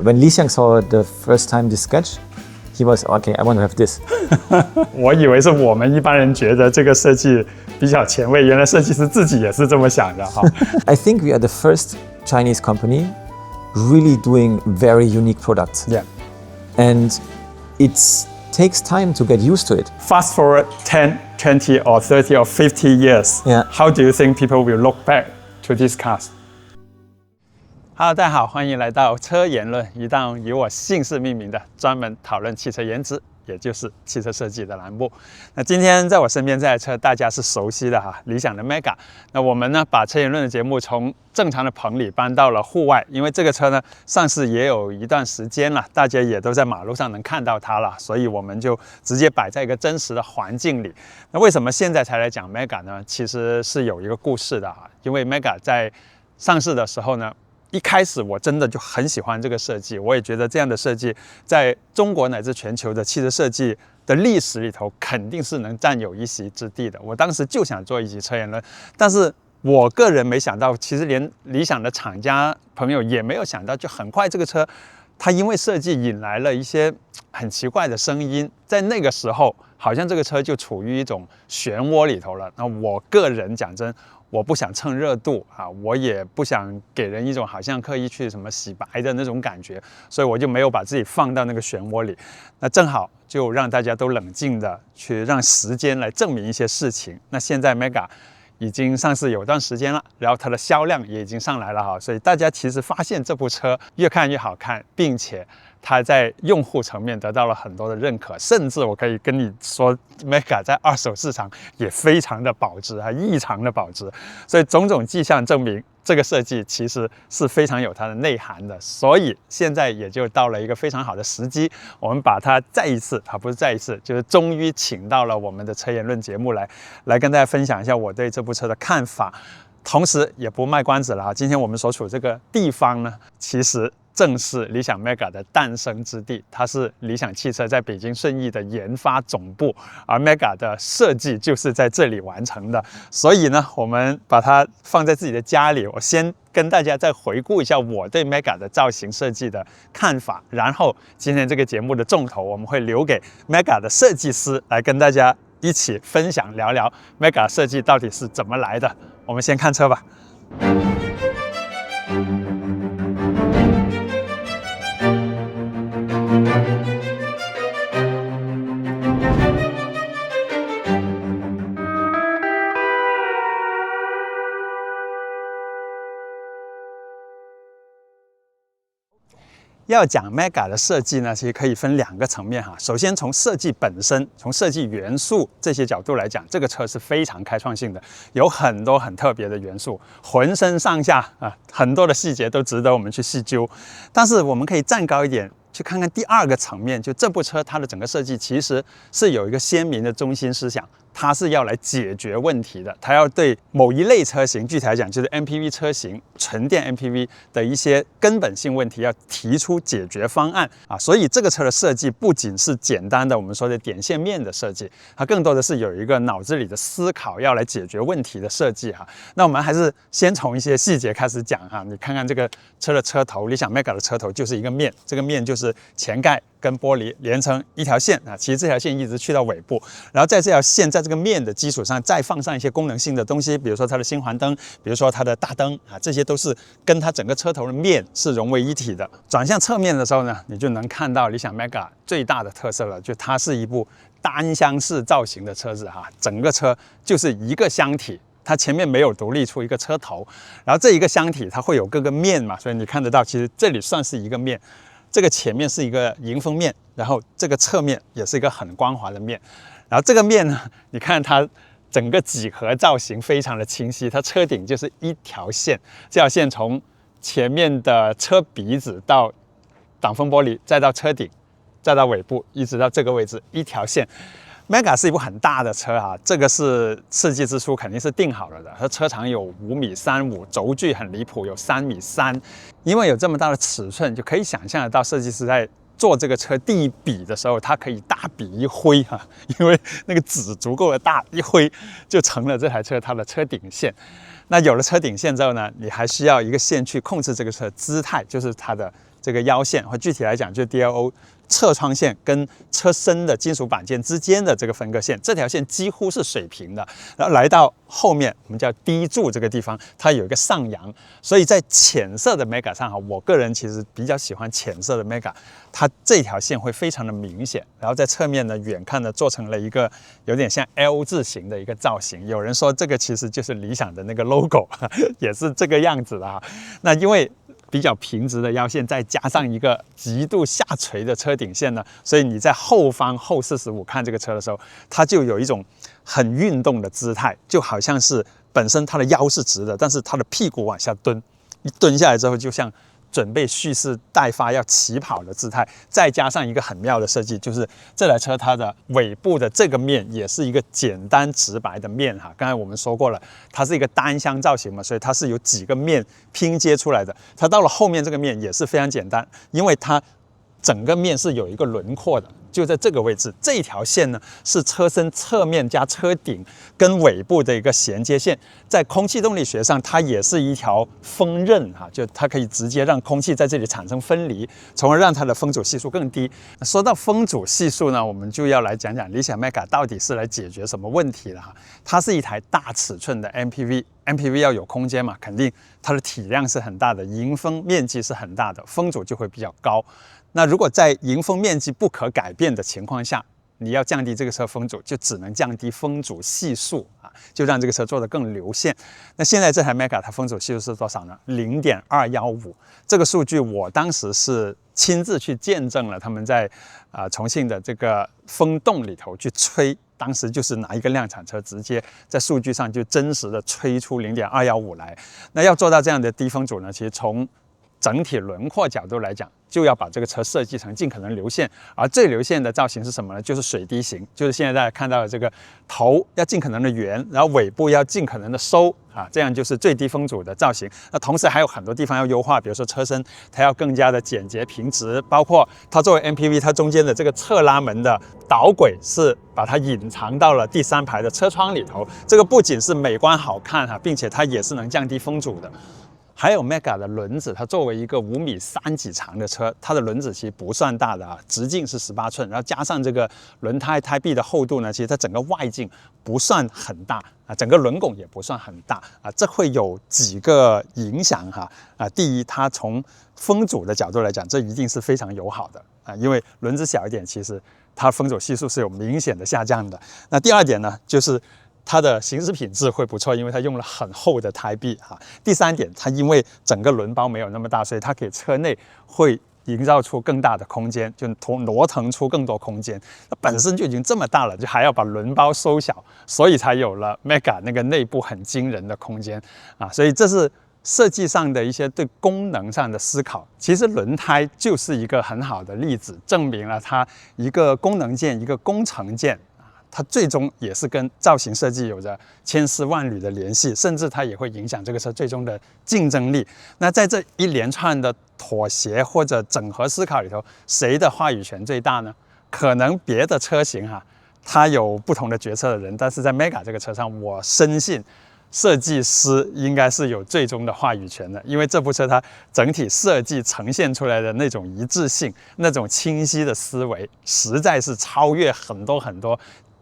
When Li saw the first time this sketch, he was okay. I want to have this. 我以为是我们一般人觉得这个设计比较前卫，原来设计师自己也是这么想的哈。I think we are the first Chinese company really doing very unique products. Yeah. And it takes time to get used to it. Fast forward 10, 20 or 30 or 50 years. Yeah. How do you think people will look back to these cars? Hello， 大家好，欢迎来到车言论，一档以我姓氏命名的专门讨论汽车颜值，也就是汽车设计的栏目。那今天在我身边这台车，大家是熟悉的哈，理想的 Mega。那我们呢，把车言论的节目从正常的棚里搬到了户外，因为这个车呢上市也有一段时间了，大家也都在马路上能看到它了，所以我们就直接摆在一个真实的环境里。那为什么现在才来讲 Mega 呢？其实是有一个故事的哈，因为 Mega 在上市的时候呢，一开始我真的就很喜欢这个设计，我也觉得这样的设计在中国乃至全球的汽车设计的历史里头肯定是能占有一席之地的。我当时就想做一集车言论，但是我个人没想到，其实连理想的厂家朋友也没有想到，就很快这个车它因为设计引来了一些很奇怪的声音，在那个时候好像这个车就处于一种漩涡里头了。那我个人讲真，我不想蹭热度啊，我也不想给人一种好像刻意去什么洗白的那种感觉，所以我就没有把自己放到那个漩涡里。那正好就让大家都冷静的去让时间来证明一些事情。那现在 Mega 已经上市有段时间了，然后它的销量也已经上来了哈，所以大家其实发现这部车越看越好看，并且它在用户层面得到了很多的认可，甚至我可以跟你说 ，Mega 在二手市场也非常的保值，还异常的保值，所以种种迹象证明这个设计其实是非常有它的内涵的，所以现在也就到了一个非常好的时机，我们把它再一次，不是再一次，就是终于请到了我们的车言论节目来跟大家分享一下我对这部车的看法，同时也不卖关子了，今天我们所处这个地方呢，其实正是理想 Mega 的诞生之地，它是理想汽车在北京顺义的研发总部，而 Mega 的设计就是在这里完成的。所以呢，我们把它放在自己的家里。我先跟大家再回顾一下我对 Mega 的造型设计的看法，然后今天这个节目的重头我们会留给 Mega 的设计师来跟大家一起分享聊聊 Mega 设计到底是怎么来的。我们先看车吧。要讲 Mega 的设计呢，其实可以分两个层面哈。首先从设计本身，从设计元素这些角度来讲，这个车是非常开创性的，有很多很特别的元素，浑身上下很多的细节都值得我们去细究。但是我们可以站高一点，去看看第二个层面，就这部车它的整个设计其实是有一个鲜明的中心思想，它是要来解决问题的，它要对某一类车型，具体来讲就是 MPV 车型、纯电 MPV 的一些根本性问题要提出解决方案啊。所以这个车的设计不仅是简单的我们说的点线面的设计，它更多的是有一个脑子里的思考，要来解决问题的设计哈。那我们还是先从一些细节开始讲哈。你看看这个车的车头，理想 Mega 的车头就是一个面，这个面就是前盖跟玻璃连成一条线啊，其实这条线一直去到尾部，然后在这条线在这个面的基础上再放上一些功能性的东西，比如说它的星环灯，比如说它的大灯啊，这些都是跟它整个车头的面是融为一体的。转向侧面的时候呢，你就能看到理想 Mega 最大的特色了，就它是一部单厢式造型的车子哈，整个车就是一个箱体。它前面没有独立出一个车头，然后这一个箱体它会有各个面嘛，所以你看得到，其实这里算是一个面。这个前面是一个迎风面，然后这个侧面也是一个很光滑的面，然后这个面呢，你看它整个几何造型非常的清晰，它车顶就是一条线，这条线从前面的车鼻子到挡风玻璃，再到车顶，再到尾部，一直到这个位置，一条线。Mega 是一部很大的车啊，这个是设计之初肯定是定好了的。它车长有5.35米，轴距很离谱，有3.3米。因为有这么大的尺寸，就可以想象得到设计师在做这个车第一笔的时候，它可以大笔一挥哈，因为那个纸足够的大，一挥就成了这台车它的车顶线。那有了车顶线之后呢，你还需要一个线去控制这个车姿态，就是它的这个腰线，或具体来讲就是 DLO 侧窗线跟车身的金属板件之间的这个分割线，这条线几乎是水平的，然后来到后面我们叫低柱这个地方，它有一个上扬，所以在浅色的 Mega 上哈，我个人其实比较喜欢浅色的 Mega， 它这条线会非常的明显，然后在侧面呢远看呢做成了一个有点像 L 字形的一个造型，有人说这个其实就是理想的那个 logo， 也是这个样子的哈。那因为比较平直的腰线，再加上一个极度下垂的车顶线呢，所以你在后方后45看这个车的时候，它就有一种很运动的姿态，就好像是本身它的腰是直的，但是它的屁股往下蹲，一蹲下来之后，就像准备蓄势待发要起跑的姿态，再加上一个很妙的设计，就是这台车它的尾部的这个面也是一个简单直白的面哈。刚才我们说过了，它是一个单箱造型嘛，所以它是有几个面拼接出来的。它到了后面这个面也是非常简单，因为它整个面是有一个轮廓的，就在这个位置，这条线呢是车身侧面加车顶跟尾部的一个衔接线，在空气动力学上，它也是一条风刃哈，就它可以直接让空气在这里产生分离，从而让它的风阻系数更低。说到风阻系数呢，我们就要来讲讲理想 Mega 到底是来解决什么问题了哈。它是一台大尺寸的 MPV 要有空间嘛，肯定它的体量是很大的，迎风面积是很大的，风阻就会比较高。那如果在迎风面积不可改变的情况下，你要降低这个车风阻，就只能降低风阻系数啊，就让这个车做得更流线。那现在这台 Mega 它风阻系数是多少呢？0.215。这个数据我当时是亲自去见证了，他们在重庆的这个风洞里头去吹，当时就是拿一个量产车直接在数据上就真实的吹出0.215来。那要做到这样的低风阻呢，其实从整体轮廓角度来讲，就要把这个车设计成尽可能流线，而最流线的造型是什么呢？就是水滴型，就是现在大家看到的这个头要尽可能的圆，然后尾部要尽可能的收啊，这样就是最低风阻的造型。那同时还有很多地方要优化，比如说车身它要更加的简洁平直，包括它作为 MPV， 它中间的这个侧拉门的导轨是把它隐藏到了第3排的车窗里头，这个不仅是美观好看哈，并且它也是能降低风阻的。还有 Mega 的轮子，它作为一个5.3米几长的车，它的轮子其实不算大的啊，直径是18寸，然后加上这个轮胎胎壁的厚度呢，其实它整个外径不算很大啊，整个轮拱也不算很大啊，这会有几个影响哈啊。第一，它从风阻的角度来讲，这一定是非常友好的啊，因为轮子小一点，其实它风阻系数是有明显的下降的。那第二点呢，就是它的行驶品质会不错，因为它用了很厚的胎壁哈。第三点，它因为整个轮包没有那么大，所以它给车内会营造出更大的空间，就挪腾出更多空间。它本身就已经这么大了，就还要把轮包收小，所以才有了 Mega 那个内部很惊人的空间啊。所以这是设计上的一些对功能上的思考。其实轮胎就是一个很好的例子，证明了它一个功能件，一个工程件。它最终也是跟造型设计有着千丝万缕的联系，甚至它也会影响这个车最终的竞争力。那在这一连串的妥协或者整合思考里头，谁的话语权最大呢？可能别的车型哈，它有不同的决策的人，但是在 Mega 这个车上，我深信设计师应该是有最终的话语权的，因为这部车它整体设计呈现出来的那种一致性、那种清晰的思维，实在是超越很多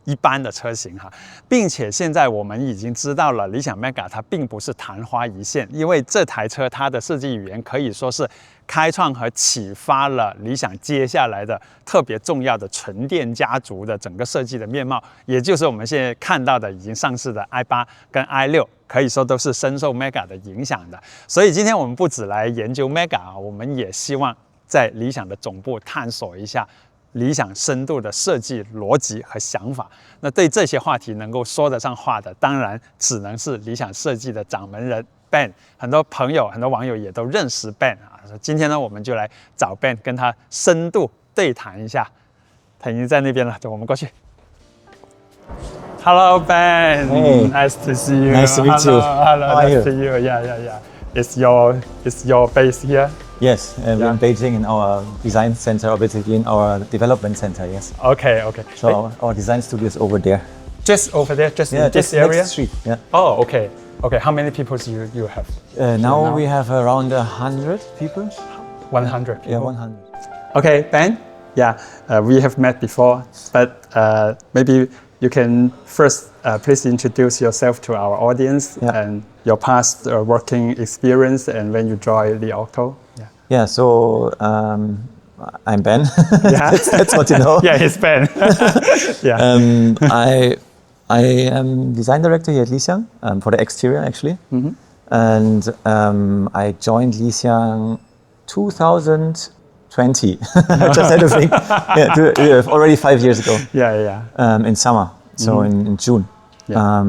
一般的车型哈，并且现在我们已经知道了，理想 Mega 它并不是昙花一现，因为这台车它的设计语言可以说是开创和启发了理想接下来的特别重要的纯电家族的整个设计的面貌，也就是我们现在看到的已经上市的 i8 跟 i6，可以说都是深受 Mega 的影响的。所以今天我们不只来研究 Mega 啊，我们也希望在理想的总部探索一下理想深度的设计逻辑和想法。那对这些话题能够说得上话的，当然只能是理想设计的掌门人 Ben。很多朋友、很多网友也都认识 Ben 啊。今天呢，我们就来找 Ben 跟他深度对谈一下。他已经在那边了，走，我们过去。Hello Ben, Hey, nice to see you. Nice to meet you. Hello, How are nice you? to you. Yeah. Is your base here? Yes, we're in Beijing in our design center, or basically in our development center, yes. Okay. So our design studio is over there. Just over there, just in this just area? next street, yeah. Oh, okay. How many people you have? Now we have around 100 people. 100 people. Yeah, 100. Okay, Ben. Yeah, we have met before, but maybe you can first please introduce yourself to our audience and your past working experience and when you joined Li Auto. Yeah, so I'm Ben. Yeah. that's what you know. Yeah, it's Ben. Yeah. I am design director here at Li for the exterior actually. Mm-hmm. And I joined Li 2020. I just had to think. Already 5 years ago. In summer, so in June. Yeah.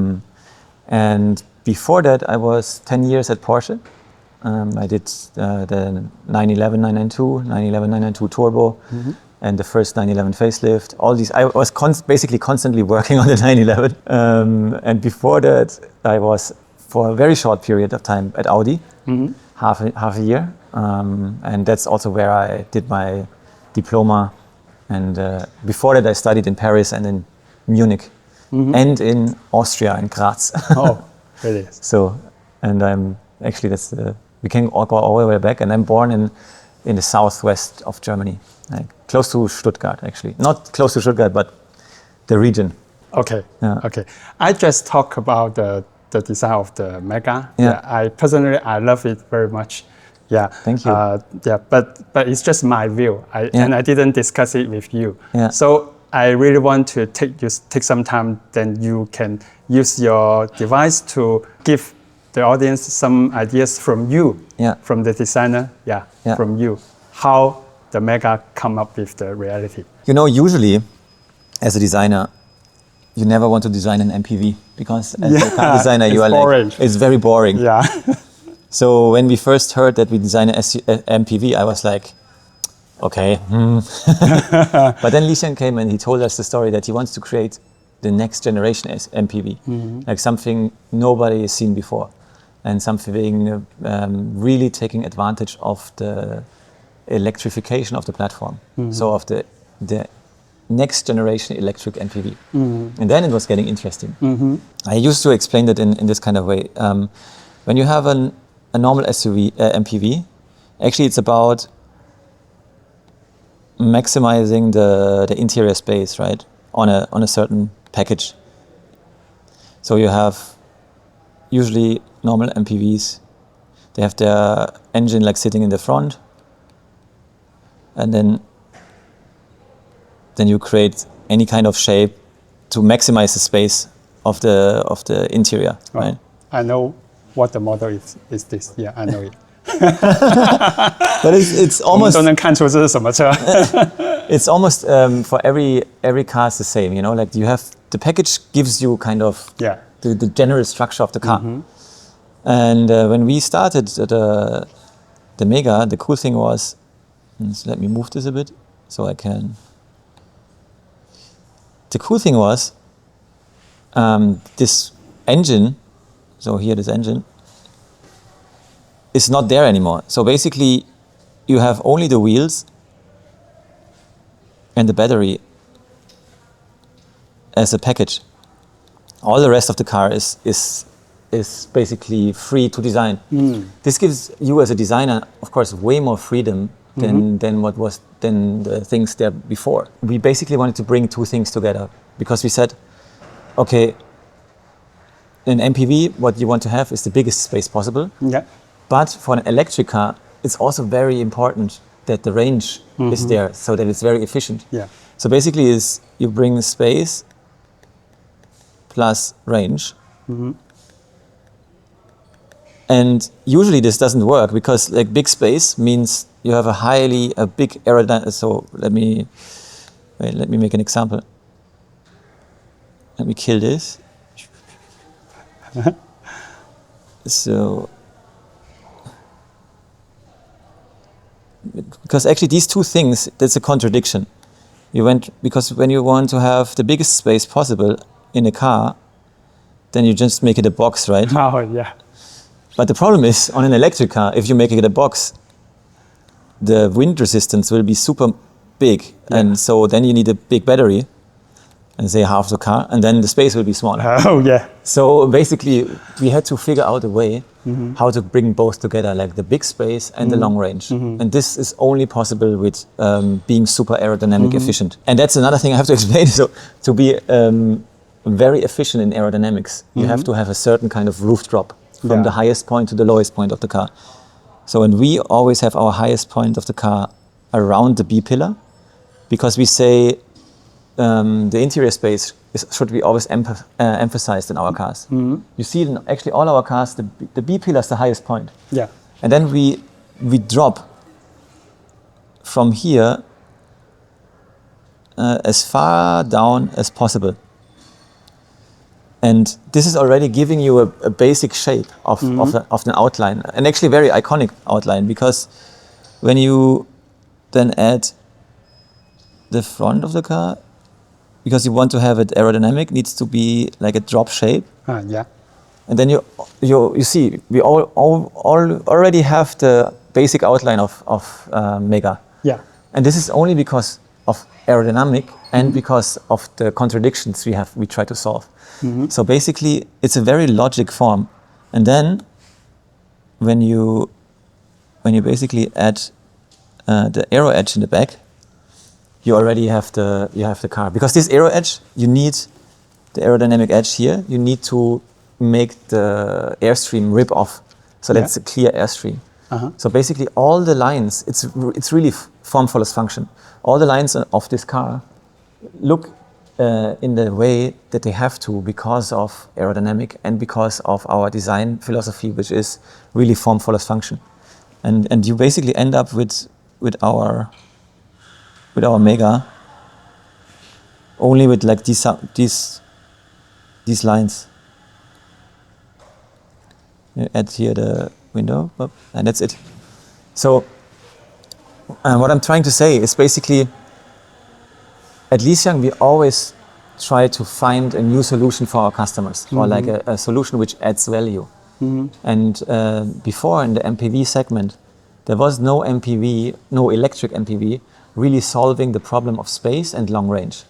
And before that, I was 10 years at Porsche. I did the 911, 992, 911, 992 Turbo, and the first 911 facelift. All these, I was basically constantly working on the 911. And before that, I was for a very short period of time at Audi, half a year. And that's also where I did my diploma. And before that, I studied in Paris and in Munich and in Austria, in Graz. Oh, really? So, and I'm actually, we can all go all the way back. And I'm born in the southwest of Germany, like close to Stuttgart, actually. Not close to Stuttgart, but the region. Okay. Yeah. Okay. I just talk about the design of the Mega. Yeah. I personally, I love it very much. Yeah. Thank you. But it's just my view. And I didn't discuss it with you. Yeah. So I really want to take some time. Then you can use your device to give the audience some ideas from you. Yeah. From the designer. Yeah. From you. How the Mega come up with the reality. You know, usually, as a designer, you never want to design an MPV because as a car designer, you are boring. like, it's very boring. Yeah. So when we first heard that we design an MPV, I was like, okay. But then Li came and he told us the story that he wants to create the next generation MPV, like something nobody has seen before, and something really taking advantage of the electrification of the platform. So of the next generation electric MPV. And then it was getting interesting. I used to explain that in this kind of way. When you have a normal SUV, MPV, actually it's about maximizing the interior space, right, on a certain package. So you have usually normal MPVs, they have their engine like sitting in the front, and then you create any kind of shape to maximize the space of the interior, right? I know what the model is this. Yeah, I know it. But it's almost. 都能看出这是什么车。It's almost for every car is the same, you know. Like you have the package gives you kind of the general structure of the car. And when we started the Mega, the cool thing was, so let me move this a bit so I can. The cool thing was this engine. So here, this engine is not there anymore. So basically, you have only the wheels and the battery as a package. All the rest of the car is basically free to design. This gives you as a designer, of course, way more freedom than the things there before. We basically wanted to bring two things together because we said, okay, in an MPV, what you want to have is the biggest space possible. Yeah. But for an electric car, it's also very important that the range is there so that it's very efficient. Yeah. So basically is you bring space plus range. And usually this doesn't work because like big space means you have a big aerodynamic. So let me make an example. Let me kill this. So, because actually these two things, that's a contradiction. Because when you want to have the biggest space possible in a car, then you just make it a box, right? Oh, yeah. But the problem is, on an electric car, if you make it a box, the wind resistance will be super big. And so then you need a big battery. and say half the car, and then the space will be smaller. Oh yeah. So basically, we had to figure out a way how to bring both together, like the big space and the long range. And this is only possible with being super aerodynamic efficient. And that's another thing I have to explain. So to be very efficient in aerodynamics, you have to have a certain kind of roof drop from the highest point to the lowest point of the car. So and we always have our highest point of the car around the B pillar, because we say the interior space should be always emphasized in our cars. You see in actually all our cars, the B pillar is the highest point. Yeah. And then we drop from here as far down as possible. And this is already giving you a basic shape of an outline, and actually very iconic outline, because when you then add the front of the car, because you want to have it aerodynamic, needs to be like a drop shape. Yeah. And then you see, we all already have the basic outline of Mega. Yeah. And this is only because of aerodynamic and because of the contradictions we try to solve. So basically, it's a very logic form. And then when you basically add the aero edge in the back, you already have the car. Because this aero edge, you need the aerodynamic edge here. You need to make the airstream rip off, so that's a clear airstream. So basically, all the lines, it's really form follows function. All the lines of this car look in the way that they have to because of aerodynamic and because of our design philosophy, which is really form follows function. And you basically end up with our Mega only with like these lines. You add here the window, and that's it. So what I'm trying to say is basically, at Li we always try to find a new solution for our customers, or like a solution which adds value. And before in the MPV segment, there was no MPV, no electric MPV, really solving the problem of space and long range.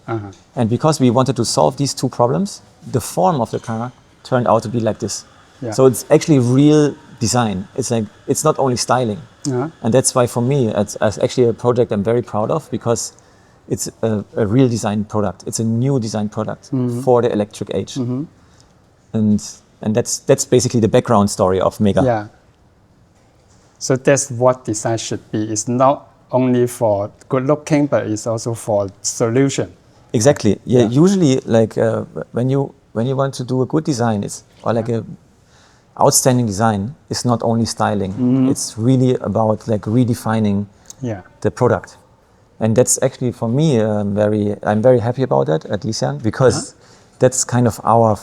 And because we wanted to solve these two problems, the form of the car turned out to be like this. So it's actually real design. It's like, it's not only styling. And that's why for me, it's actually a project I'm very proud of, because it's a real design product. It's a new design product for the electric age. And that's basically the background story of Mega. Yeah. So that's what design should be. It's not only for good looking, but it's also for solution. Exactly. Yeah. Usually, like when you want to do a good design, or like a outstanding design, it's not only styling. It's really about like redefining the product. And that's actually for me I'm very happy about that at Li, because that's kind of our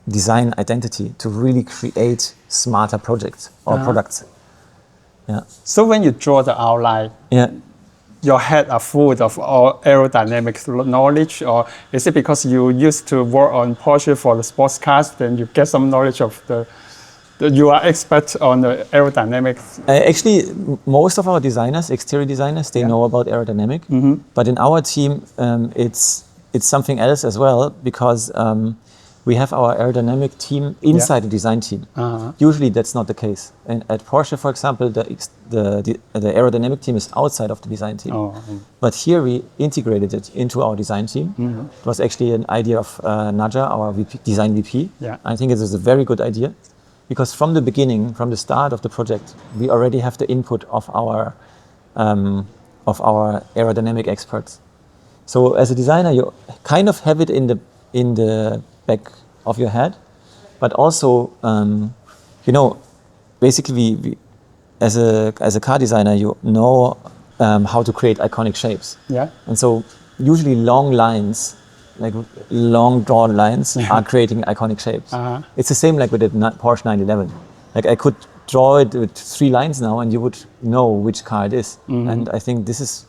design identity, to really create smarter projects or products. Yeah. So when you draw the outline, your head are full of all aerodynamic knowledge, or is it because you used to work on Porsche for the sports cars, then you get some knowledge of you are expert on the aerodynamics? Actually, most of our designers, exterior designers, they know about aerodynamic. But in our team, it's something else as well, because we have our aerodynamic team inside the design team. Usually that's not the case. And at Porsche, for example, the aerodynamic team is outside of the design team. But here we integrated it into our design team. It was actually an idea of Naja, our design VP. I think it is a very good idea, because from the beginning, from the start of the project, we already have the input of our aerodynamic experts. So as a designer, you kind of have it in the back of your head, but also, basically, we, as a car designer, you know how to create iconic shapes. And so usually long lines, like long drawn lines, are creating iconic shapes. It's the same like with the Porsche 911. Like I could draw it with 3 lines now, and you would know which car it is. And I think this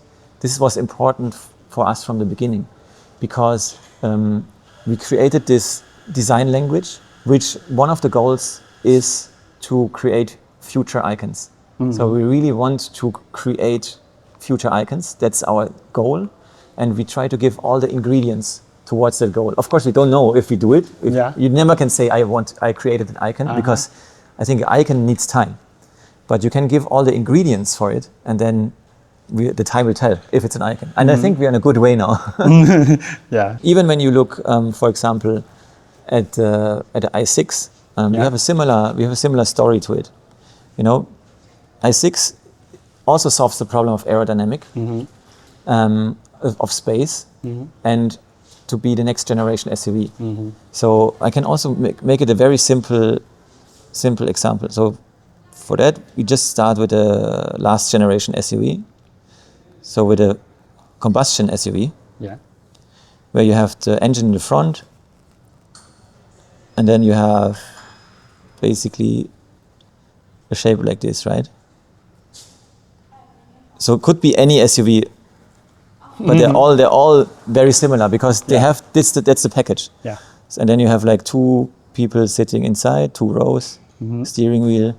was important for us from the beginning, because we created this design language, which one of the goals is to create future icons. So we really want to create future icons. That's our goal, and we try to give all the ingredients towards that goal. Of course, we don't know if we do it. You never can say, I created an icon, because I think an icon needs time. But you can give all the ingredients for it, and then the time will tell if it's an icon. And I think we're in a good way now. Even when you look, for example, at the i6, we have a similar story to it. You know, i6 also solves the problem of aerodynamic, of space, and to be the next generation SUV. So I can also make it a very simple example. So for that, we just start with the last generation SUV. So with a combustion SUV, where you have the engine in the front, and then you have basically a shape like this, right? So it could be any SUV, but they're all very similar, because they have that's the package. And then you have like 2 people sitting inside, 2 rows, steering wheel,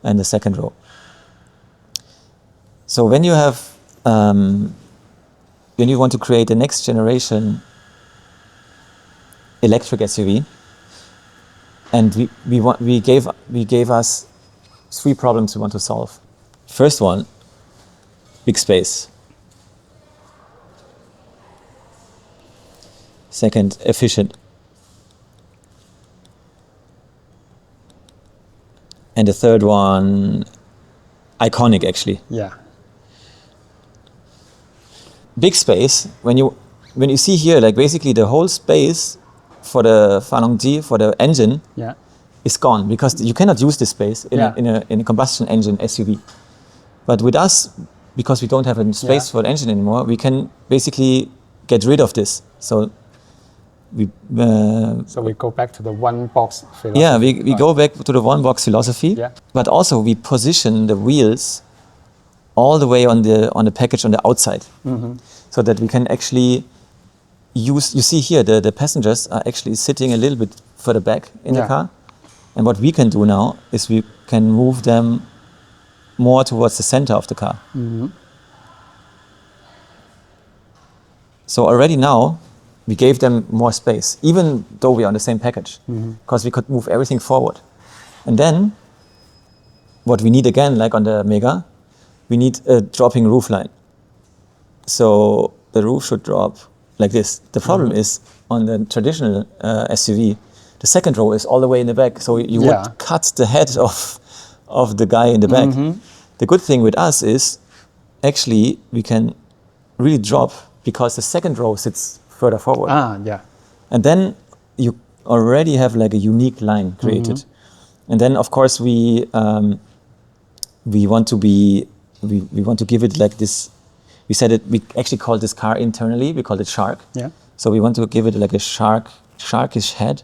and the second row. So when you have when you want to create the next generation electric SUV, and we gave us 3 problems we want to solve. First one, big space. Second, efficient. And the third one, iconic, actually. Big space, when you see here, like basically the whole space for the Falong-G, for the engine, is gone, because you cannot use this space in a combustion engine SUV. But with us, because we don't have a space for the engine anymore, we can basically get rid of this. So we go back to the one box philosophy. Yeah, we go back to the one box philosophy. But also we position the wheels all the way on the package on the outside, so that we can actually use. You see here, the passengers are actually sitting a little bit further back in the car, and what we can do now is we can move them more towards the center of the car. So already now we gave them more space, even though we are on the same package, because we could move everything forward. And then what we need again, like on the Mega, we need a dropping roof line. So the roof should drop like this. The problem is, on the traditional SUV, the second row is all the way in the back. So you would cut the head of the guy in the back. The good thing with us is, actually, we can really drop, because the second row sits further forward. And then you already have like a unique line created. And then, of course, we want to give it like this. We said it. We actually call this car internally, we call it Shark. So we want to give it like a sharkish head.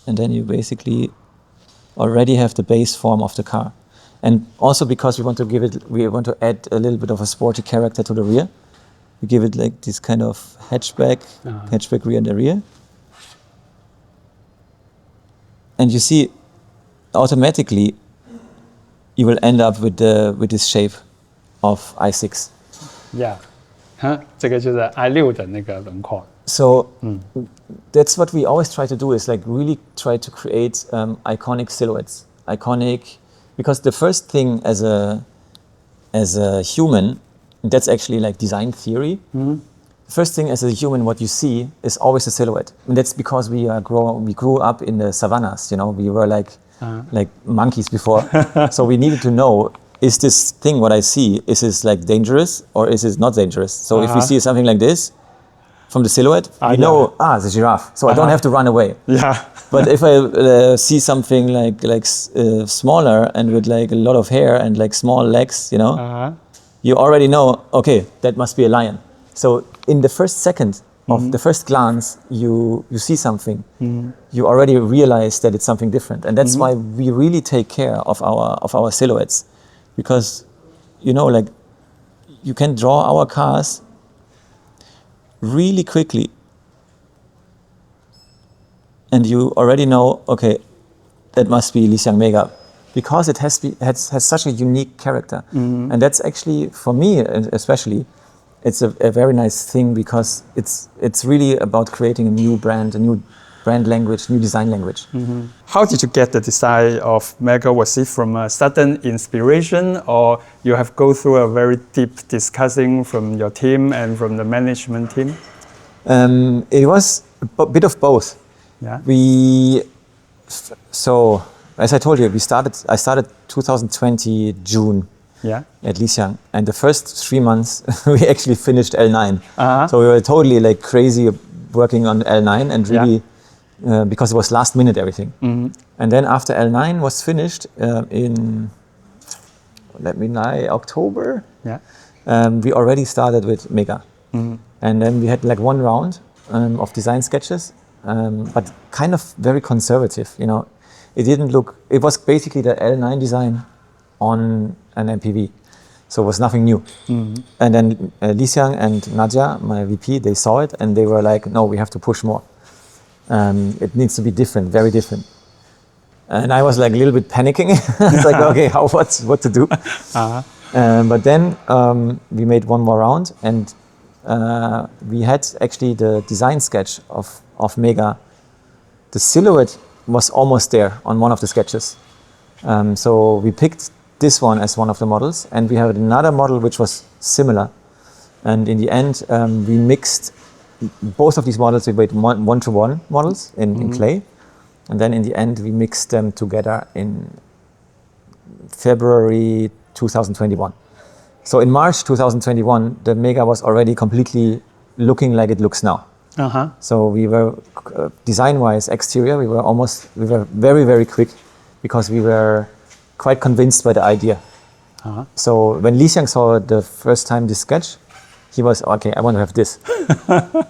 And then you basically already have the base form of the car. And also because we want to add a little bit of a sporty character to the rear. We give it like this kind of hatchback rear in the rear. And you see, automatically, you will end up with this shape of i6. 这个就是 i6 的那个轮廓。So that's what we always try to do, is like really try to create iconic silhouettes. Iconic, because the first thing as a human, that's actually like design theory. The first thing as a human, what you see is always a silhouette. And that's because we grew up in the savannas. You know, we were like monkeys before. So we needed to know, is this thing what I see, is this like dangerous or is it not dangerous? So if we see something like this from the silhouette, we know, it's a giraffe. So I don't have to run away. But if I see something like smaller and with like a lot of hair and like small legs, you know, you already know, okay, that must be a lion. So in the first second of the first glance, you see something, you already realize that it's something different. And that's why we really take care of our silhouettes. Because, you know, like, you can draw our cars really quickly. And you already know, okay, that must be Li Mega. Because it has such a unique character. And that's actually, for me especially, it's a very nice thing because it's really about creating a new brand language, new design language. Mm-hmm. How did you get the design of Mega? Was it from a sudden inspiration, or you have go through a very deep discussing from your team and from the management team? It was a bit of both. Yeah. So as I told you, I started 2020 June. Yeah. At Li Xiang, and the first 3 months we actually finished L9. Uh-huh. So we were totally like crazy working on L9 and really because it was last minute everything. Mm-hmm. And then after L9 was finished in October, we already started with Mega. Mm-hmm. And then we had like one round of design sketches, but kind of very conservative. You know, it was basically the L9 design on an MPV. So it was nothing new. Mm-hmm. And then Li Xiang and Nadia, my VP, they saw it and they were like, no, we have to push more. It needs to be different, very different. And I was like a little bit panicking. It's like, okay, what to do? Uh-huh. But then we made one more round and we had actually the design sketch of Mega. The silhouette was almost there on one of the sketches. So we picked this one as one of the models, and we had another model which was similar. And in the end, we mixed both of these models. We made one-to-one models in clay, and then in the end, we mixed them together in February 2021. So in March 2021, the Mega was already completely looking like it looks now. Uh-huh. So we were design-wise, exterior, we were very, very quick because we were quite convinced by the idea. Uh-huh. So when Li Xiang saw the first time this sketch, he was, okay, I want to have this.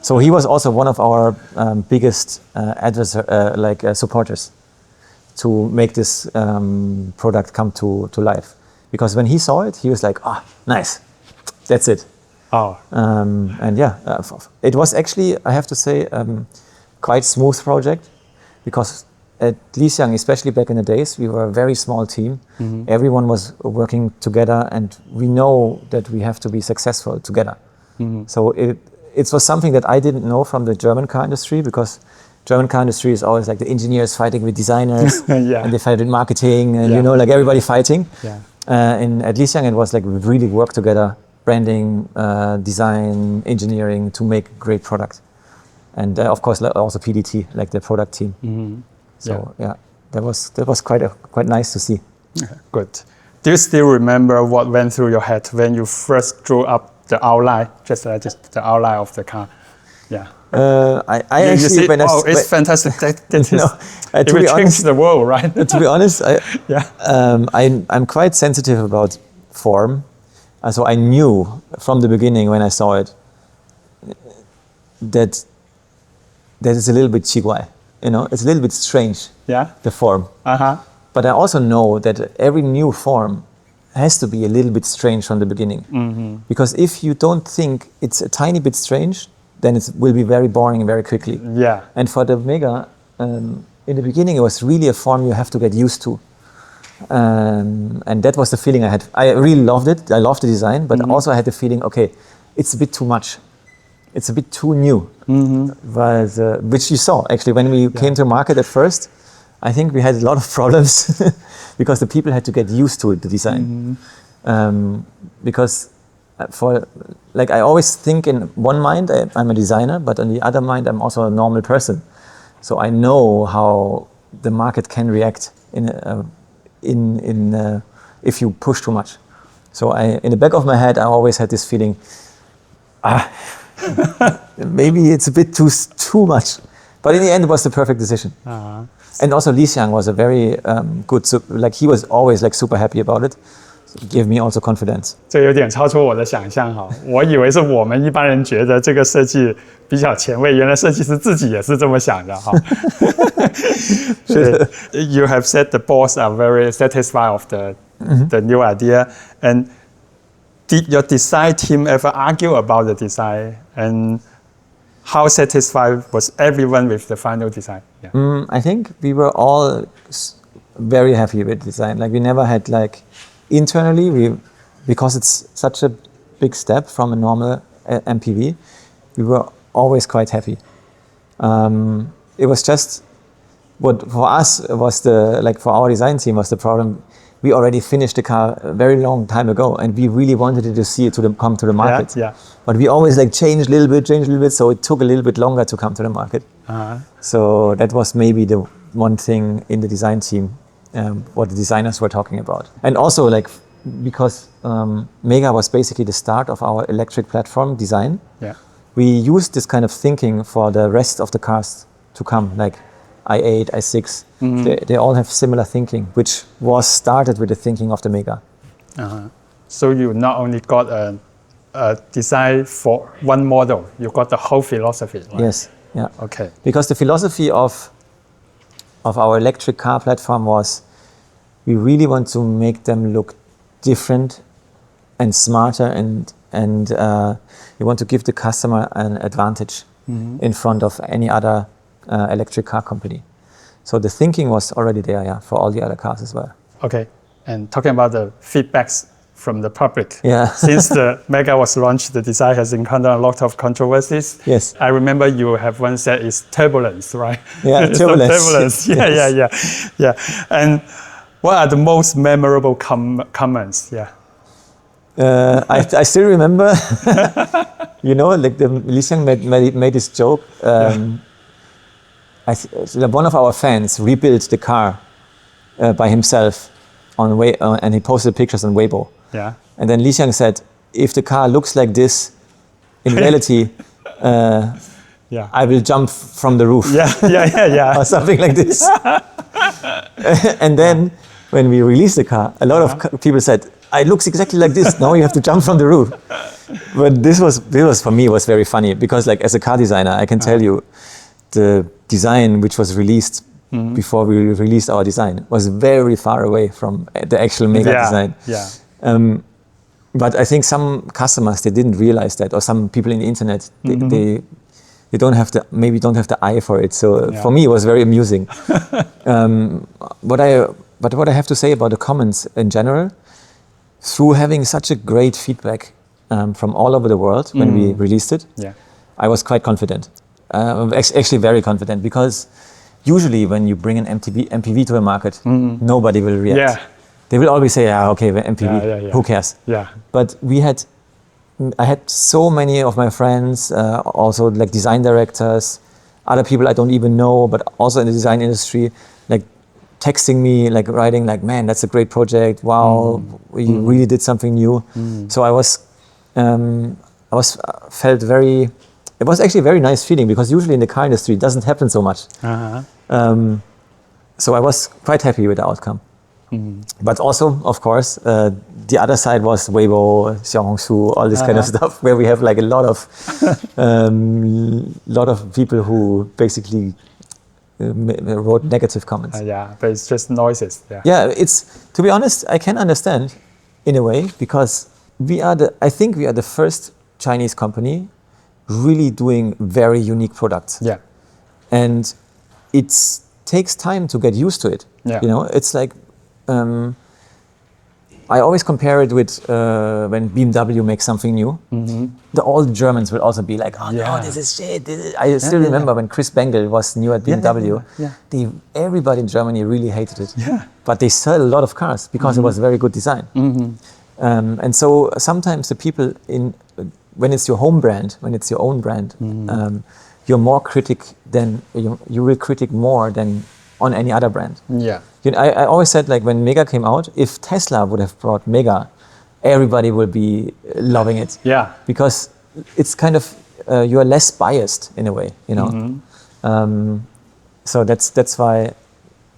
So he was also one of our biggest supporters to make this product come to life. Because when he saw it, he was like, nice, that's it. Oh. And it was actually, I have to say, quite smooth project because at Li Xiang, especially back in the days, we were a very small team. Mm-hmm. Everyone was working together and we know that we have to be successful together. Mm-hmm. So it was something that I didn't know from the German car industry because German car industry is always like the engineers fighting with designers and they fight with marketing and like everybody fighting. Yeah. At Li Xiang, it was like we really work together, branding, design, engineering to make a great product. And of course, also PDT, like the product team. Mm-hmm. So that was quite nice to see. Good. Do you still remember what went through your head when you first drew up the outline, just the outline of the car? Yeah. It's fantastic. It will change the world, right? To be honest, I'm quite sensitive about form. So I knew from the beginning when I saw it that it's a little bit Qiguai. It's a little bit strange, the form. Uh-huh. But I also know that every new form has to be a little bit strange from the beginning. Mm-hmm. Because if you don't think it's a tiny bit strange, then it will be very boring very quickly. Yeah. And for the Mega, in the beginning, it was really a form you have to get used to. And that was the feeling I had. I really loved it. I loved the design, but also I had the feeling, okay, it's a bit too much. It's a bit too new. Mm-hmm. Which you saw actually when we came to market at first. I think we had a lot of problems because the people had to get used to it, the design. Mm-hmm. Because I always think in one mind I'm a designer, but on the other mind I'm also a normal person. So I know how the market can react if you push too much. So in the back of my head I always had this feeling, maybe it's a bit too much. But in the end it was the perfect decision. Uh-huh. And also Li Xiang was a very good, he was always super happy about it. Give me also confidence. 这有点超出我的想象哈，我以为是我们一般人觉得这个设计比较前卫，原来设计师自己也是这么想的哈。You have said the boss are very satisfied of the new idea, and did your design team ever argue about the design, and how satisfied was everyone with the final design? Yeah. I think we were all very happy with design. We never had internally, because it's such a big step from a normal MPV, we were always quite happy. It was just what for us was for our design team was the problem. We already finished the car a very long time ago, and we really wanted to see it come to the market. Yeah. But we always changed a little bit, so it took a little bit longer to come to the market. So that was maybe the one thing in the design team, what the designers were talking about. And also because Mega was basically the start of our electric platform design, we used this kind of thinking for the rest of the cars to come, like i8, i6. They all have similar thinking, which was started with the thinking of the Mega. So you not only got a design for one model, you got the whole philosophy. Right? Yes. Yeah. Okay. Because the philosophy of our electric car platform was, we really want to make them look different and smarter, and we want to give the customer an advantage in front of any other electric car company. So the thinking was already there, for all the other cars as well. Okay. And talking about the feedbacks from the public. Since the Mega was launched, the design has encountered a lot of controversies. Yes. I remember you have once said it's turbulence, right? Yeah, turbulence. Yes. Yeah. And what are the most memorable comments? Yeah. I still remember, Li made this joke. One of our fans rebuilt the car by himself and he posted pictures on Weibo. Yeah. And then Li Xiang said, if the car looks like this, in reality, I will jump from the roof. Yeah. Or something like this. And then when we released the car, a lot of people said, it looks exactly like this. Now you have to jump from the roof. But this was for me was very funny, because as a car designer, I can tell you, the design which was released before we released our design was very far away from the actual Mega design. Yeah. But I think some customers, they didn't realize that, or some people in the internet, they don't have the eye for it. So for me, it was very amusing. But what I have to say about the comments in general, through having such a great feedback from all over the world when we released it, I was quite confident. Actually very confident, because usually when you bring an MPV to a market, nobody will react. They will always say, okay, MPV, who cares? Yeah. But I had so many of my friends, also design directors, other people I don't even know, but also in the design industry, texting me, writing, man, that's a great project. Wow, you really did something new. So it was actually a very nice feeling, because usually in the car industry it doesn't happen so much. So I was quite happy with the outcome. But also, of course, the other side was Weibo, Xiaohongshu, all this kind of stuff, where we have a lot of people who basically wrote negative comments. But it's just noises. To be honest, I can understand in a way, because I think we are the first Chinese company really doing very unique products. And it takes time to get used to it. It's I always compare it with when BMW makes something new. All the Germans will also be like, no, this is shit. I still remember when Chris Bangle was new at BMW. Everybody in Germany really hated it. But they sell a lot of cars because it was a very good design. And so sometimes the people when it's your home brand, when it's your own brand, you're more critic than you will critic more than on any other brand. I always said, when Mega came out, if Tesla would have brought Mega, everybody will be loving it. Because it's kind of you are less biased in a way, So that's why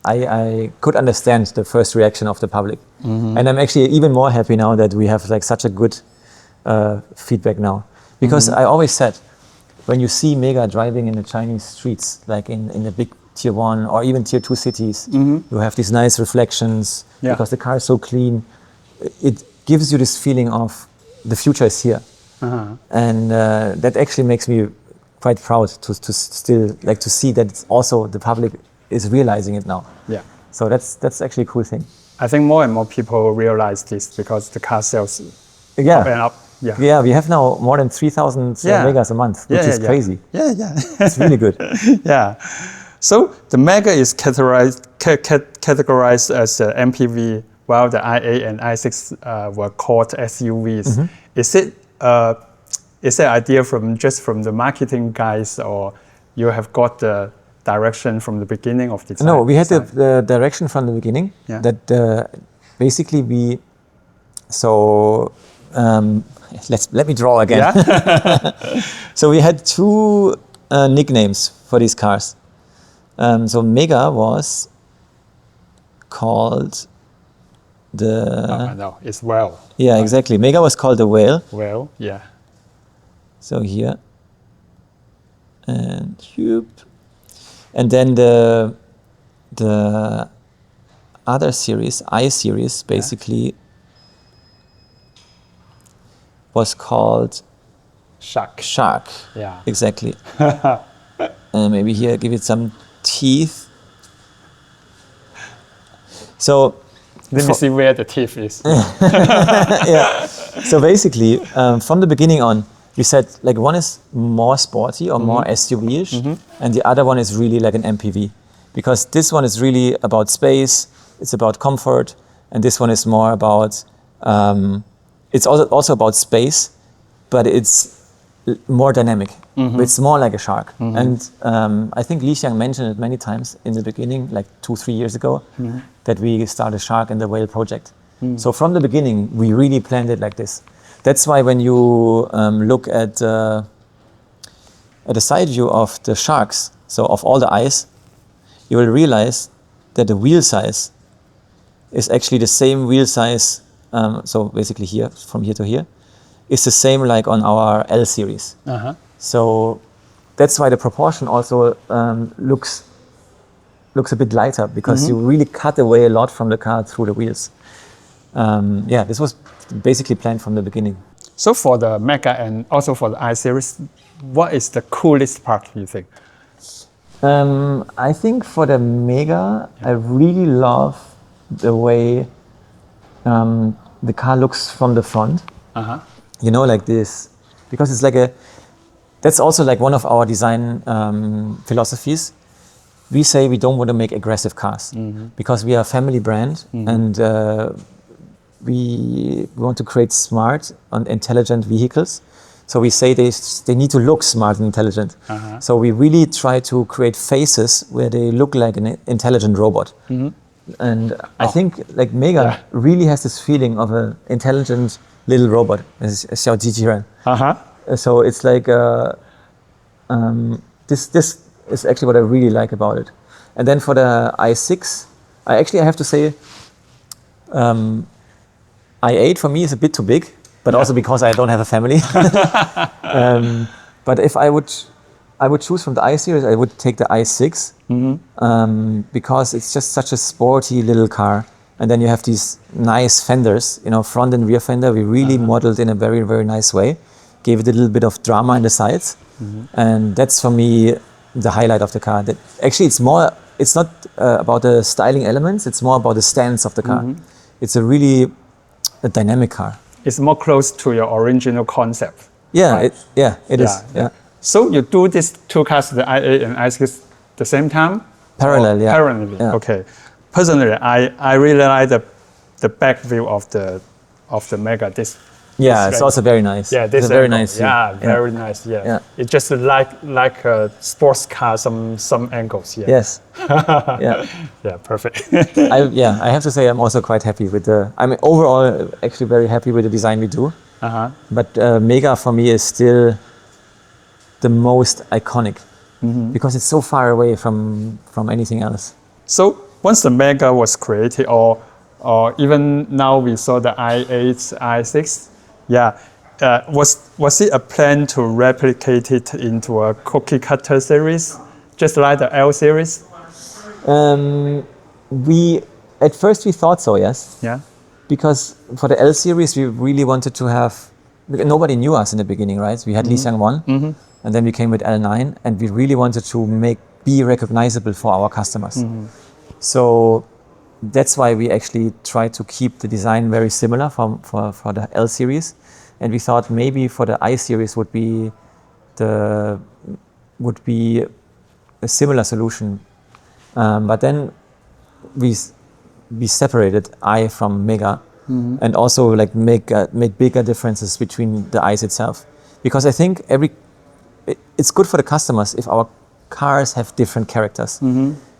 I could understand the first reaction of the public, and I'm actually even more happy now that we have such a good feedback now, because I always said, when you see Mega driving in the Chinese streets, in the big Tier 1 or even Tier 2 cities, you have these nice reflections because the car is so clean. It gives you this feeling of the future is here, and that actually makes me quite proud to still to see that it's also the public is realizing it now. So that's actually a cool thing. I think more and more people realize this because the car sales up and up. Yeah, we have now more than 3,000 Megas a month, which is crazy. Yeah. It's really good. Yeah. So the Mega is categorized as MPV, while the i8 and i6 were called SUVs. Is it idea from the marketing guys, or you have got the direction from the beginning of the design? No, we had the direction from the beginning. Yeah. That basically we. So let me draw again. Yeah? So we had two nicknames for these cars. So Mega was called the. No, it's whale. Yeah, right. Exactly. Mega was called the whale. Whale, yeah. So here. And whoop. And then the other series, I series, basically was called Shark. Yeah. Exactly. And maybe here give it some teeth. So let me see where the teeth is. Yeah. So basically, from the beginning on, we said like one is more sporty or more SUV-ish, and the other one is really like an MPV, because this one is really about space, it's about comfort, and this one is more about it's also about space, but it's more dynamic. It's more like a shark. And I think Li mentioned it many times in the beginning, like 2-3 years ago, that we started Shark and the Whale project. So from the beginning, we really planned it like this. That's why when you look at the side view of the Sharks, so of all the eyes, you will realize that the wheel size is actually the same wheel size. So basically here, from here to here, is the same like on our L series. So that's why the proportion also looks a bit lighter, because you really cut away a lot from the car through the wheels. This was basically planned from the beginning. So for the Mega and also for the I series, what is the coolest part, you think? I think for the Mega, I really love the way the car looks from the front. You know, like this, because it's like that's also like one of our design philosophies. We say we don't want to make aggressive cars, because we are a family brand, and we want to create smart and intelligent vehicles. So we say they need to look smart and intelligent. So we really try to create faces where they look like an intelligent robot. And I think like Mega really has this feeling of an intelligent little robot, So it's like this is actually what I really like about it. And then for the i6, I have to say, i8 for me is a bit too big, but also because I don't have a family. But if I would choose from the I series, I would take the i6, because it's just such a sporty little car. And then you have these nice fenders, you know, front and rear fender. We really modeled in a very, very nice way. Gave it a little bit of drama in the sides. And that's for me the highlight of the car. That actually it's not about the styling elements, it's more about the stance of the car. It's a really dynamic car. It's more close to your original concept. Yeah, right? It is. So you do these two cars, the i8 and i6, the same time? Parallel, yeah. Parallelly, okay. Personally, I really like the back view of the Mega. It's also very nice. Yeah, this is very nice. Yeah, very nice. Yeah. It's just like a sports car, some angles. Yeah. Yes. Yeah, perfect. I have to say I'm also quite happy with I'm overall actually very happy with the design we do. But Mega for me is still the most iconic, because it's so far away from anything else. So once the Mega was created, or even now we saw the i8, i6, was it a plan to replicate it into a cookie cutter series, just like the L series? At first we thought so, yes. Yeah. Because for the L series we really wanted to have. Nobody knew us in the beginning, right? We had Li 1, and then we came with L9, and we really wanted to be recognizable for our customers. So that's why we actually try to keep the design very similar for the L series. and we thought maybe for the I series would be a similar solution, but then we separated I from Mega, and also like make bigger differences between the I's itself, because I think it's good for the customers if our cars have different characters,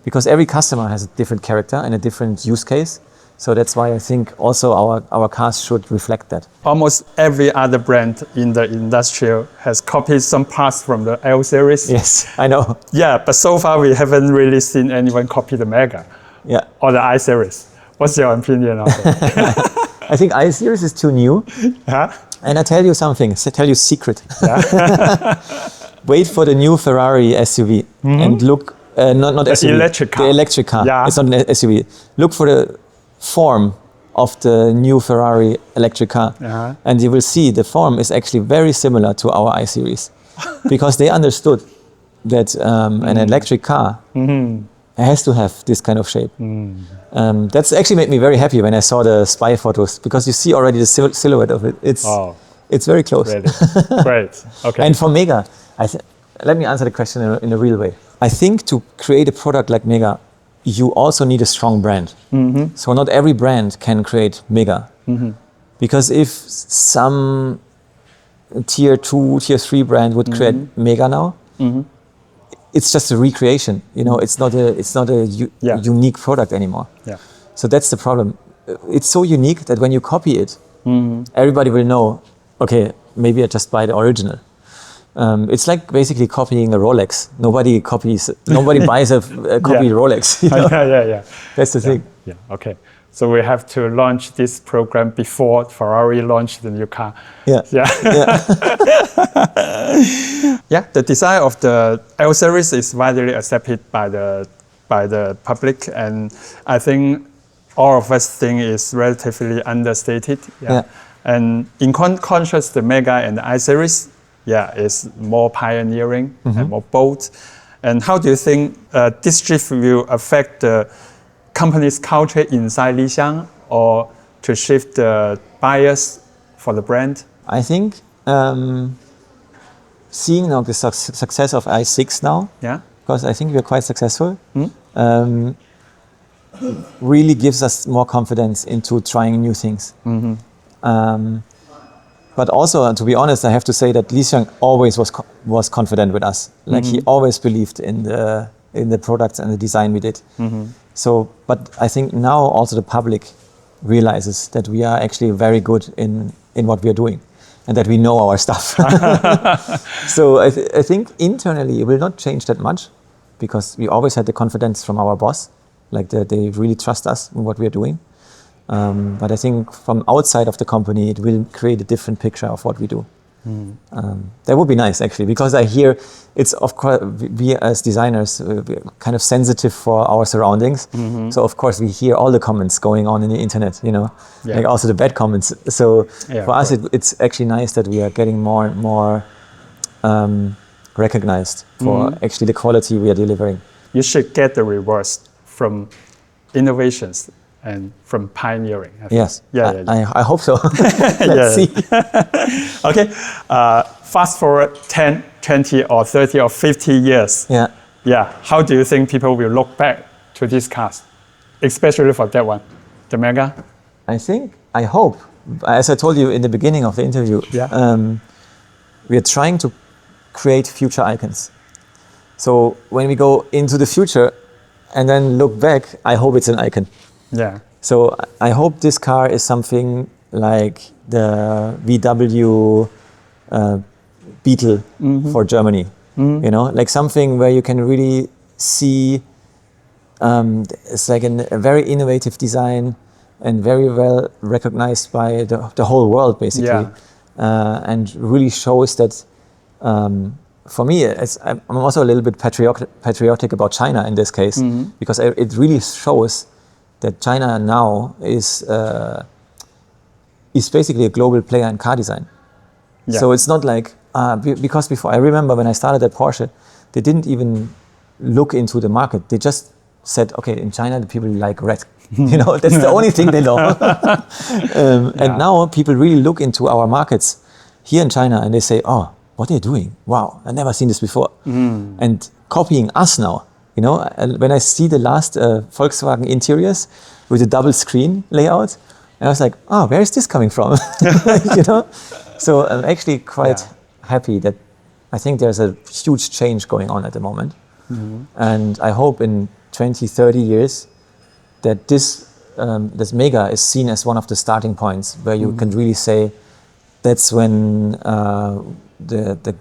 because every customer has a different character and a different use case. So that's why I think also our cars should reflect that. Almost every other brand in the industry has copied some parts from the L series. Yes, I know. Yeah, but so far we haven't really seen anyone copy the Mega or the I series. What's your opinion on it? I think I series is too new. And I tell you something, tell you a secret. Wait for the new Ferrari SUV and look, not the SUV, electric car. The electric car. Yeah. It's not an SUV. Look for the form of the new Ferrari electric car, and you will see the form is actually very similar to our I series, because they understood that an electric car has to have this kind of shape. That's actually made me very happy when I saw the spy photos, because you see already the silhouette of it. It's very close. Really? Great. Okay. And for Mega, let me answer the question in a real way. I think to create a product like Mega, you also need a strong brand. So not every brand can create Mega. Because if some tier 2, tier 3 brand would create Mega now, it's just a recreation. You know, it's not a unique product anymore. So that's the problem. It's so unique that when you copy it, everybody will know, okay, maybe I just buy the original. It's like basically copying a Rolex. Nobody buys a copied Rolex. You know? Yeah. That's the thing. Yeah. Okay. So we have to launch this program before Ferrari launched the new car. Yeah. The design of the L series is widely accepted by the public, and I think all of us think it's relatively understated. And in contrast, the Mega and the I series, is more pioneering and more bold. And how do you think this shift will affect the company's culture inside Lixiang, or to shift the bias for the brand? I think seeing now the success of i6 now, because I think we're quite successful, really gives us more confidence into trying new things. But also, to be honest, I have to say that Lixiang always was confident with us. Like he always believed in the products and the design we did. So, but I think now also the public realizes that we are actually very good in what we are doing, and that we know our stuff. So I think internally it will not change that much, because we always had the confidence from our boss, like they really trust us in what we are doing. But I think from outside of the company, it will create a different picture of what we do. That would be nice, actually, because I hear it's, of course, we as designers, we're kind of sensitive for our surroundings. So, of course, we hear all the comments going on in the internet, you know, like also the bad comments. So for us, it's actually nice that we are getting more and more recognized for actually the quality we are delivering. You should get the rewards from innovations and from pioneering. Yes, I hope so. Let's see. Okay, fast forward 10, 20 or 30 or 50 years. How do you think people will look back to these cars, especially for that one, the Mega? I hope, as I told you in the beginning of the interview, we are trying to create future icons. So when we go into the future and then look back, I hope it's an icon. So I hope this car is something like the VW Beetle for Germany. You know, like something where you can really see it's like a very innovative design and very well recognized by the whole world, basically, and really shows that. For me, I'm also a little bit patriotic about China in this case, because it really shows that China now is basically a global player in car design. So it's not like, because before, I remember when I started at Porsche, they didn't even look into the market. They just said, okay, in China, the people like red. You know, that's the only thing they know. And now people really look into our markets here in China and they say, oh, what are you doing? Wow, I've never seen this before. And copying us now, you know, when I see the last Volkswagen interiors with a double screen layout, I was like, oh, where is this coming from? You know? So I'm actually quite happy that I think there's a huge change going on at the moment. And I hope in 20, 30 years that this mega is seen as one of the starting points where you can really say that's when the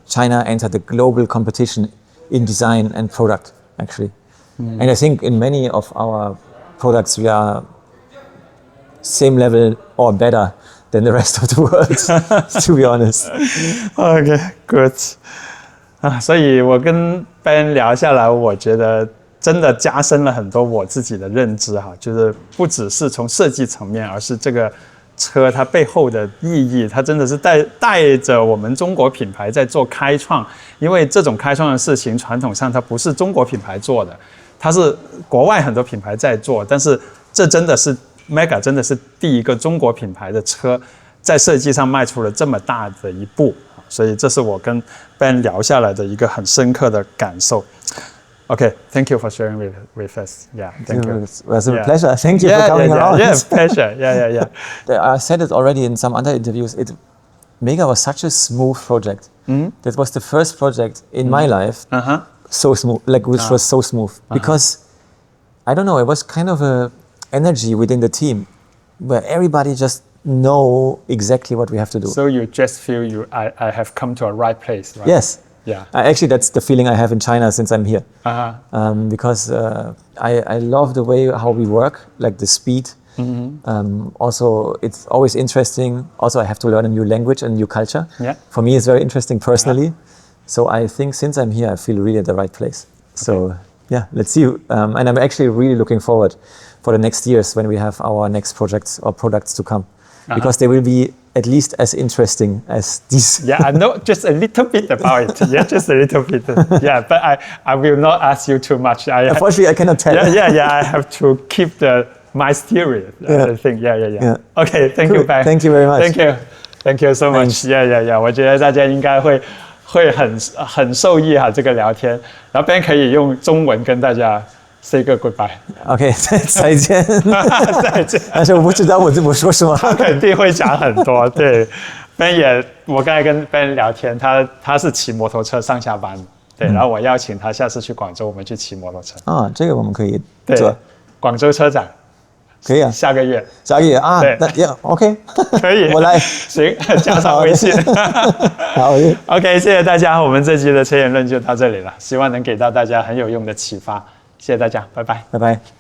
China entered the global competition in design and product, actually. And I think in many of our products we are same level or better than the rest of the world, to be honest. Okay, good. 所以我跟 Ben 聊下来，我觉得真的加深了很多我自己的认知哈，就是不只是从设计层面，而是这个车它背后的意义，它真的是带着我们中国品牌在做开创。因为这种开创的事情，传统上它不是中国品牌做的，它是国外很多品牌在做，但是这真的是 Mega 真的是第一个中国品牌的车，在设计上迈出了这么大的一步。所以这是我跟 Ben 聊下来的一个很深刻的感受。Okay, thank you for sharing with us. Yeah, thank you. It was a pleasure. Thank you for coming around. Yeah, pleasure. Yeah. I said it already in some other interviews. Mega was such a smooth project. That was the first project in my life so smooth, which was so smooth. Because, I don't know, it was kind of a energy within the team where everybody just know exactly what we have to do. So you just feel I have come to a right place, right? Yes. Yeah. Actually, that's the feeling I have in China since I'm here. Because I love the way how we work, like the speed. Also, it's always interesting. Also, I have to learn a new language and a new culture. Yeah. For me, it's very interesting personally. So I think since I'm here, I feel really at the right place. So yeah, let's see. And I'm actually really looking forward for the next years when we have our next projects or products to come. Because they will be at least as interesting as these. Yeah, I know just a little bit about it. Yeah, just a little bit. Yeah, but I will not ask you too much. Unfortunately, I cannot tell. Yeah. I have to keep my theory. I think. Yeah. Okay, thank you, Ben. Thank you very much. Thank you so much. Yeah. 我觉得大家应该会很受益哈，这个聊天。然后 Ben 可以用中文跟大家 say 个 goodbye。OK， 再见。再见。但是我不知道我说什么。他肯定会讲很多。对 ，Ben 我刚才跟 Ben 聊天，他是骑摩托车上下班。对，然后我邀请他下次去广州，我们去骑摩托车。这个我们可以做。对，广州车展。可以啊，下个月啊，对，OK， 可以，我来，行，加上微信。好，OK， 谢谢大家，我们这期的车言论就到这里了，希望能给到大家很有用的启发，谢谢大家，拜拜，拜拜。